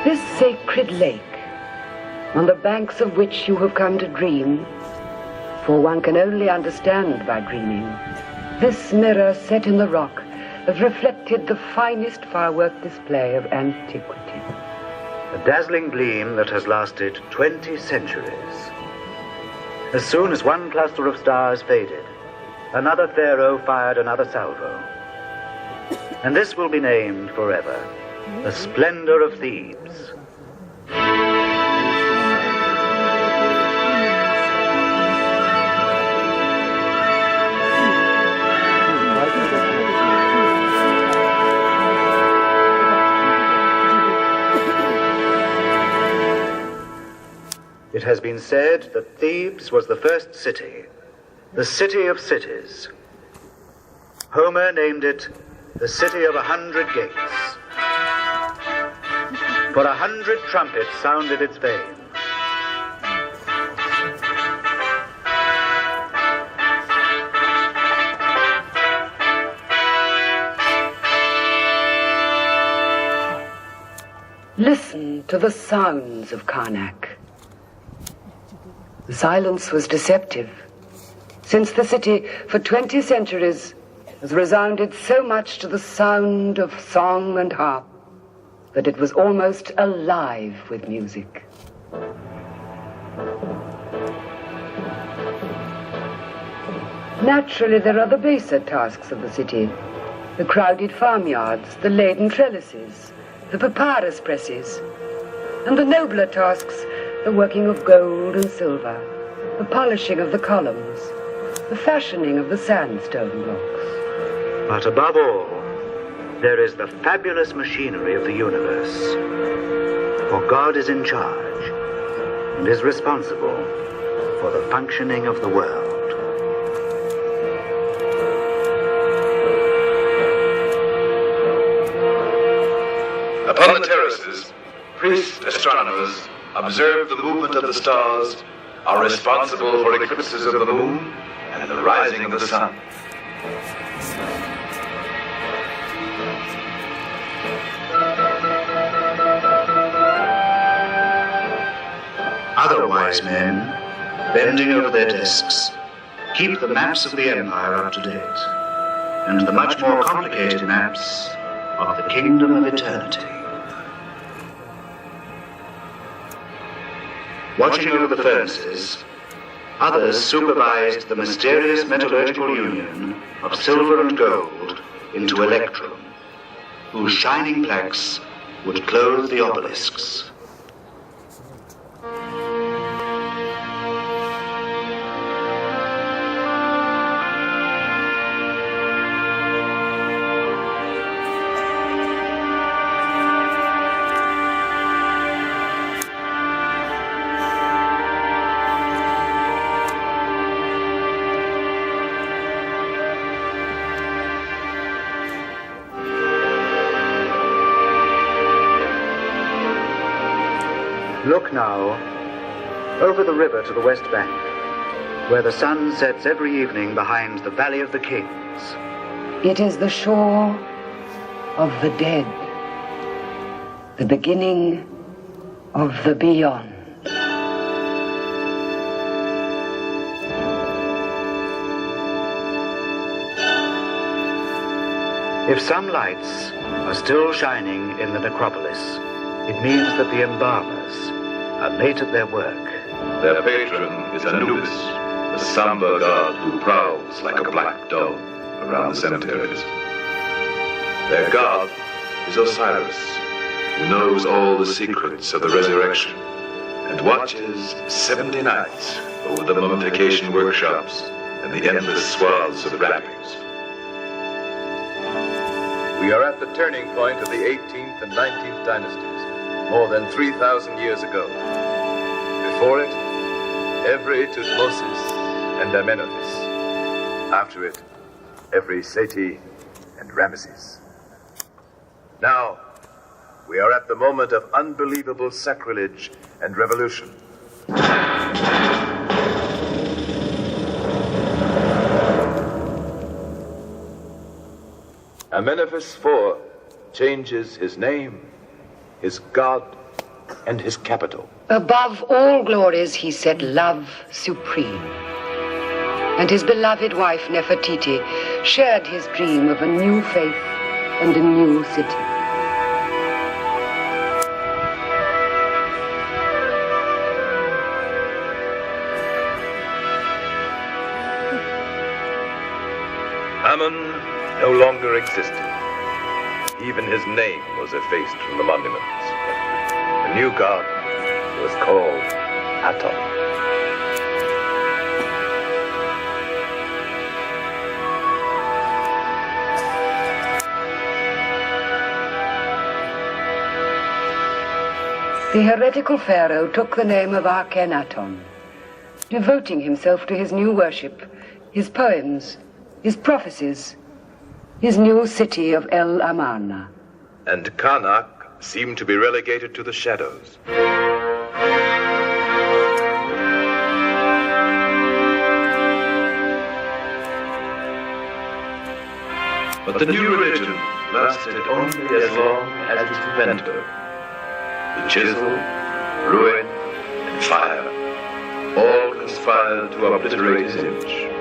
This sacred lake, on the banks of which you have come to dream, for one can only understand by dreaming, this mirror set in the rock has reflected the finest firework display of antiquity. A dazzling gleam that has lasted 20 centuries. As soon as one cluster of stars faded, another pharaoh fired another salvo. And this will be named forever the splendor of Thebes. It has been said that Thebes was the first city, the city of cities. Homer named it the city of 100 gates. For 100 trumpets sounded its fame. Listen to the sounds of Karnak. The silence was deceptive, since the city for 20 centuries has resounded so much to the sound of song and harp that it was almost alive with music. Naturally, there are the baser tasks of the city, the crowded farmyards, the laden trellises, the papyrus presses, and the nobler tasks, the working of gold and silver, the polishing of the columns, the fashioning of the sandstone blocks. But above all, there is the fabulous machinery of the universe. For God is in charge and is responsible for the functioning of the world. Upon the terraces, priests, astronomers observe the movement of the stars, are responsible for eclipses of the moon and the rising of the sun. Other wise men, bending over their desks, keep the maps of the empire up to date, and the much more complicated maps of the kingdom of eternity. Watching over the furnaces, others supervised the mysterious metallurgical union of silver and gold into electrum, whose shining plaques would clothe the obelisks. Look now over the river to the west bank, where the sun sets every evening behind the Valley of the Kings. It is the shore of the dead, the beginning of the beyond. If some lights are still shining in the necropolis, it means that the embalmers are late at their work. Their patron is Anubis, the somber god who prowls like a black dog around the cemeteries. Their god is Osiris, who knows all the secrets of the resurrection and watches 70 nights over the mummification workshops and the endless swaths of wrappings. We are at the turning point of the 18th and 19th dynasties, more than 3,000 years ago. Before it, every Tutmosis and Amenhotep. After it, every Seti and Ramesses. Now, we are at the moment of unbelievable sacrilege and revolution. Amenhotep IV changes his name, his god, and his capital. Above all glories, he set love supreme. And his beloved wife, Nefertiti, shared his dream of a new faith and a new city. Ammon no longer existed. Even his name was effaced from the monuments. The new god was called Aton. The heretical pharaoh took the name of Akhenaton, devoting himself to his new worship, his poems, his prophecies, his new city of El Amarna. And Karnak seemed to be relegated to the shadows. But the new religion lasted only as long as its inventor. The chisel, ruin, and fire all conspired to obliterate his image.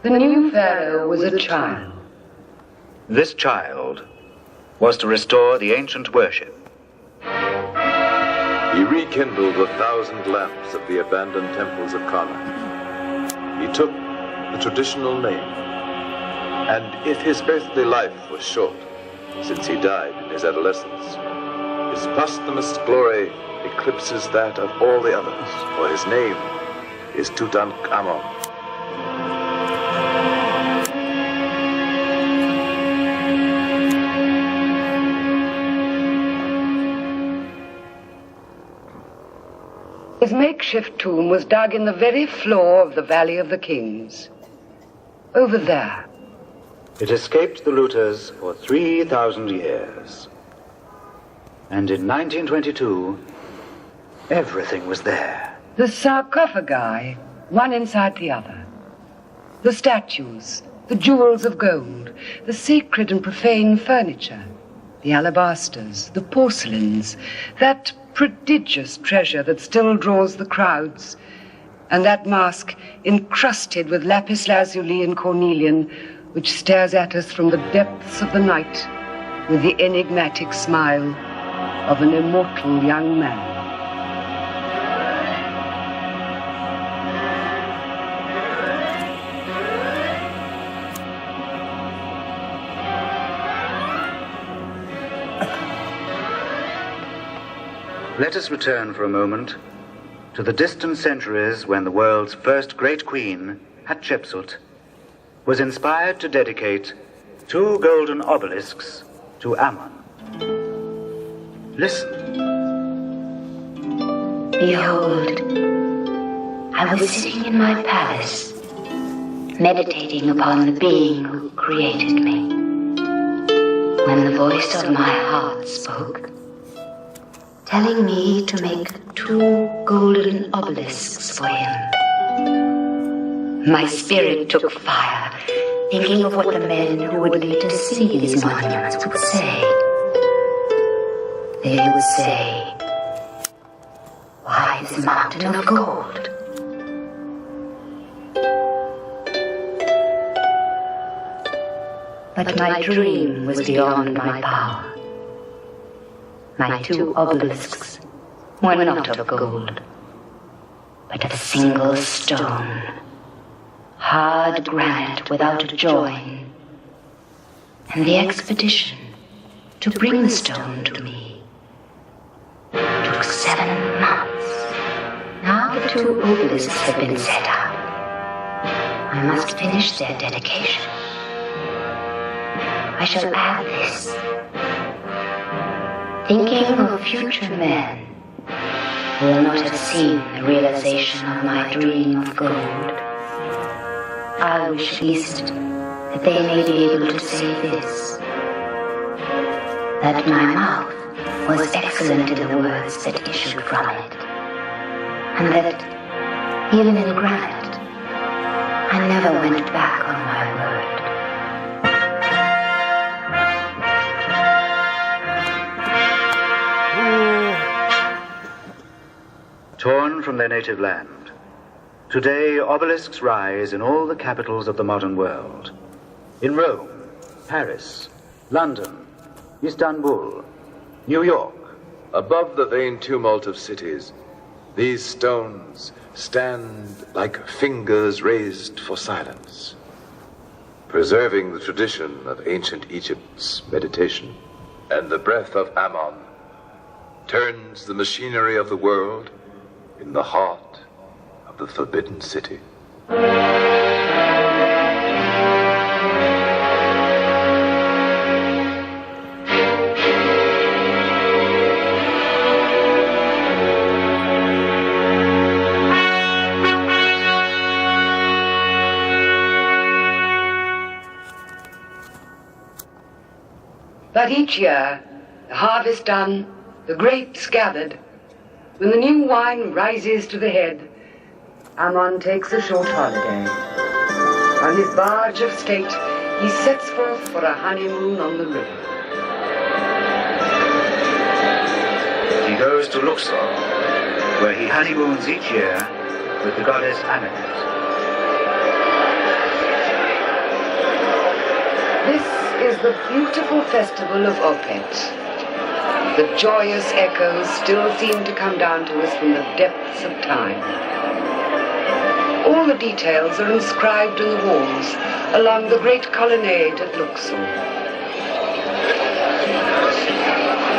The new pharaoh was a child. This child was to restore the ancient worship. He rekindled 1,000 lamps of the abandoned temples of Karnak. He took the traditional name. And if his earthly life was short, since he died in his adolescence, his posthumous glory eclipses that of all the others, for his name is Tutankhamun. His makeshift tomb was dug in the very floor of the Valley of the Kings. Over there. It escaped the looters for 3,000 years. And in 1922, everything was there. The sarcophagi, one inside the other. The statues, the jewels of gold, the sacred and profane furniture, the alabasters, the porcelains, that prodigious treasure that still draws the crowds, and that mask encrusted with lapis lazuli and cornelian, which stares at us from the depths of the night with the enigmatic smile of an immortal young man. Let us return for a moment to the distant centuries when the world's first great queen, Hatshepsut, was inspired to dedicate 2 golden obelisks to Ammon. Listen. Behold, I was sitting in my palace, meditating upon the being who created me, when the voice of my heart spoke, telling me to make 2 golden obelisks for him. My spirit took fire, thinking of what the men who would later see these monuments would say. They would say, "Why this mountain of gold?" But my dream was beyond my power. My 2 obelisks were not of gold, but of single stone, hard granite without a join. And the expedition to bring the stone to me took 7 months. Now the 2 obelisks have been set up. I must finish their dedication. I shall add this. Thinking of future men who will not have seen the realization of my dream of gold, I wish at least that they may be able to say this, that my mouth was excellent in the words that issued from it, and that, even in granite, I never went back on my word. torn from their native land. Today, obelisks rise in all the capitals of the modern world. In Rome, Paris, London, Istanbul, New York. Above the vain tumult of cities, these stones stand like fingers raised for silence, preserving the tradition of ancient Egypt's meditation. And the breath of Ammon turns the machinery of the world in the heart of the Forbidden City. But each year, the harvest done, the grapes gathered, when the new wine rises to the head, Ammon takes a short holiday. On his barge of state, he sets forth for a honeymoon on the river. He goes to Luxor, where he honeymoons each year with the goddess Ammon. This is the beautiful festival of Opet. The joyous echoes still seem to come down to us from the depths of time. All the details are inscribed on the walls along the great colonnade at Luxor.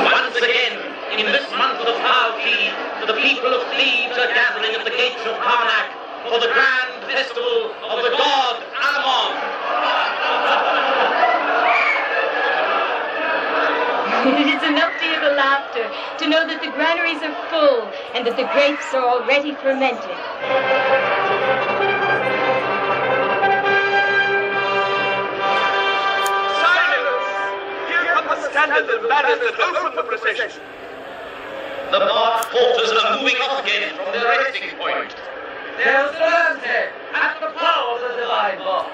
Once again, in this month of Tawhid, the people of Thebes are gathering at the gates of Karnak for the grand festival of the god Ammon. It is enough to hear the laughter, to know that the granaries are full and that the grapes are already fermented. Silence! Here come the standards and banners that open the procession. The marked porters are moving off again from their resting point. There's the lamb's head at the prow of the divine bar.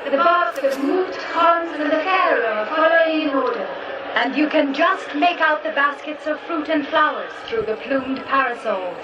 The baskets, moved columns, and the pharaoh are following in order. And you can just make out the baskets of fruit and flowers through the plumed parasols.